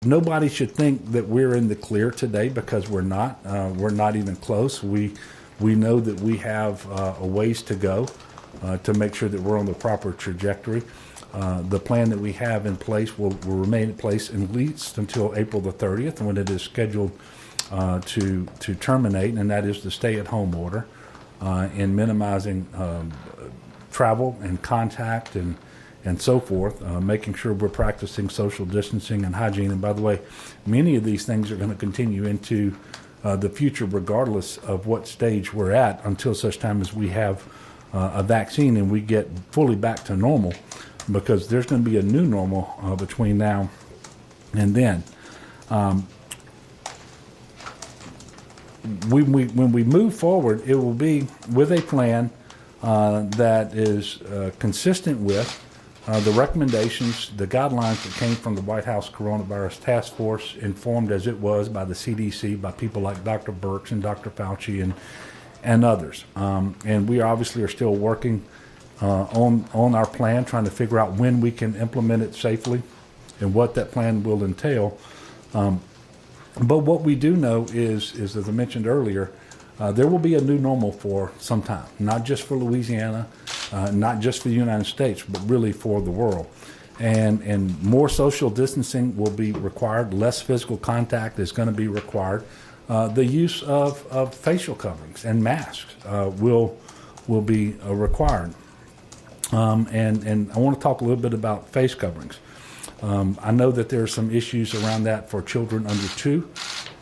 Nobody should think that we're in the clear today, because we're not. We're not even close. We know that we have a ways to go to make sure that we're on the proper trajectory. The plan that we have in place will remain in place at least until April the 30th, when it is scheduled to terminate, and that is the stay-at-home order, in minimizing travel and contact and so forth, making sure we're practicing social distancing and hygiene. And by the way, many of these things are going to continue into the future, regardless of what stage we're at, until such time as we have a vaccine and we get fully back to normal, because there's going to be a new normal between now and then. When we move forward, it will be with a plan that is consistent with the recommendations, the guidelines that came from the White House Coronavirus Task Force, informed as it was by the CDC, by people like Dr. Birx and Dr. Fauci and others. And we obviously are still working on our plan, trying to figure out when we can implement it safely and what that plan will entail. But what we do know is, as I mentioned earlier, there will be a new normal for some time, not just for Louisiana, not just for the United States, but really for the world. And more social distancing will be required. Less physical contact is going to be required. The use of facial coverings and masks will be required. And I want to talk a little bit about face coverings. I know that there are some issues around that for children under 2,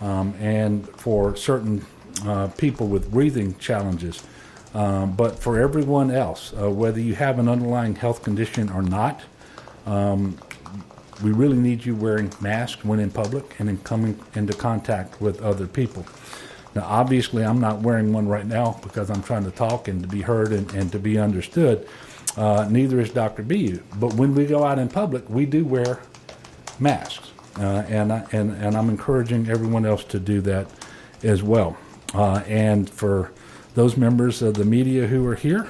and for certain people with breathing challenges. But for everyone else, whether you have an underlying health condition or not, we really need you wearing masks when in public and in coming into contact with other people. Now, obviously, I'm not wearing one right now because I'm trying to talk and to be heard and to be understood. Neither is Dr. BU. But when we go out in public, we do wear masks, and I'm encouraging everyone else to do that as well. And for those members of the media who are here,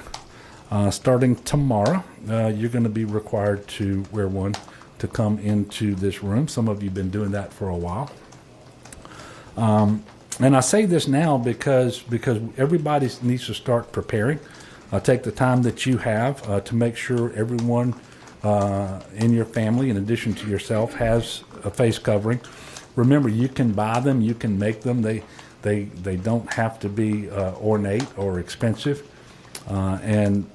starting tomorrow, you're going to be required to wear one to come into this room. Some of you have been doing that for a while. And I say this now because everybody needs to start preparing. Take the time that you have to make sure everyone in your family, in addition to yourself, has a face covering. Remember, you can buy them, you can make them. They don't have to be ornate or expensive. And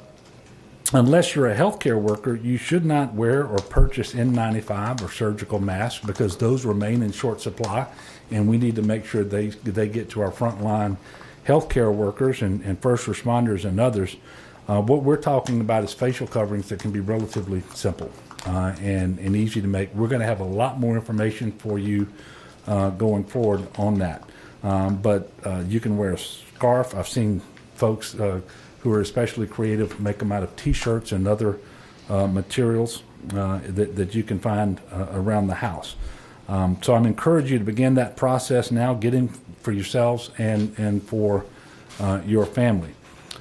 unless you're a healthcare worker, you should not wear or purchase N95 or surgical masks, because those remain in short supply, and we need to make sure they get to our frontline healthcare workers and first responders and others. What we're talking about is facial coverings that can be relatively simple and easy to make. We're going to have a lot more information for you going forward on that. But you can wear a scarf. I've seen folks who are especially creative make them out of T-shirts and other materials that you can find around the house. So I'm encouraging you to begin that process now, getting for yourselves and for your family.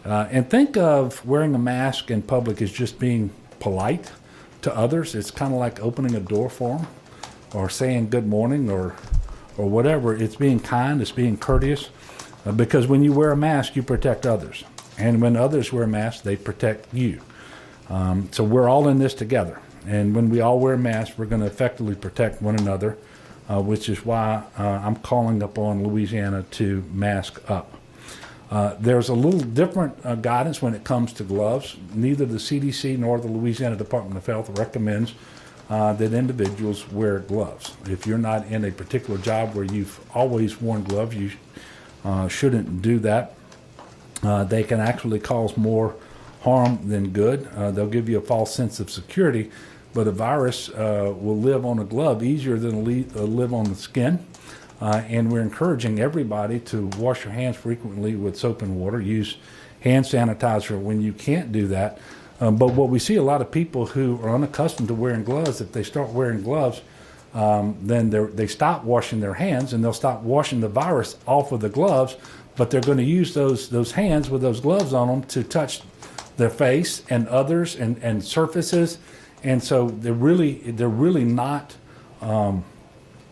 And think of wearing a mask in public as just being polite to others. It's kind of like opening a door for them or saying good morning or whatever. It's being kind, it's being courteous, because when you wear a mask, you protect others. And when others wear masks, they protect you. So we're all in this together. And when we all wear masks, we're going to effectively protect one another, which is why I'm calling upon Louisiana to mask up. There's a little different guidance when it comes to gloves. Neither the CDC nor the Louisiana Department of Health recommends that individuals wear gloves. If you're not in a particular job where you've always worn gloves, you shouldn't do that. They can actually cause more harm than good. They'll give you a false sense of security, but a virus will live on a glove easier than live on the skin. And we're encouraging everybody to wash your hands frequently with soap and water. Use hand sanitizer when you can't do that. But what we see, a lot of people who are unaccustomed to wearing gloves, if they start wearing gloves, then they stop washing their hands, and they'll stop washing the virus off of the gloves, but they're going to use those hands with those gloves on them to touch their face and others and surfaces. And so they're really not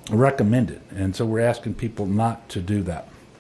recommended. And so we're asking people not to do that.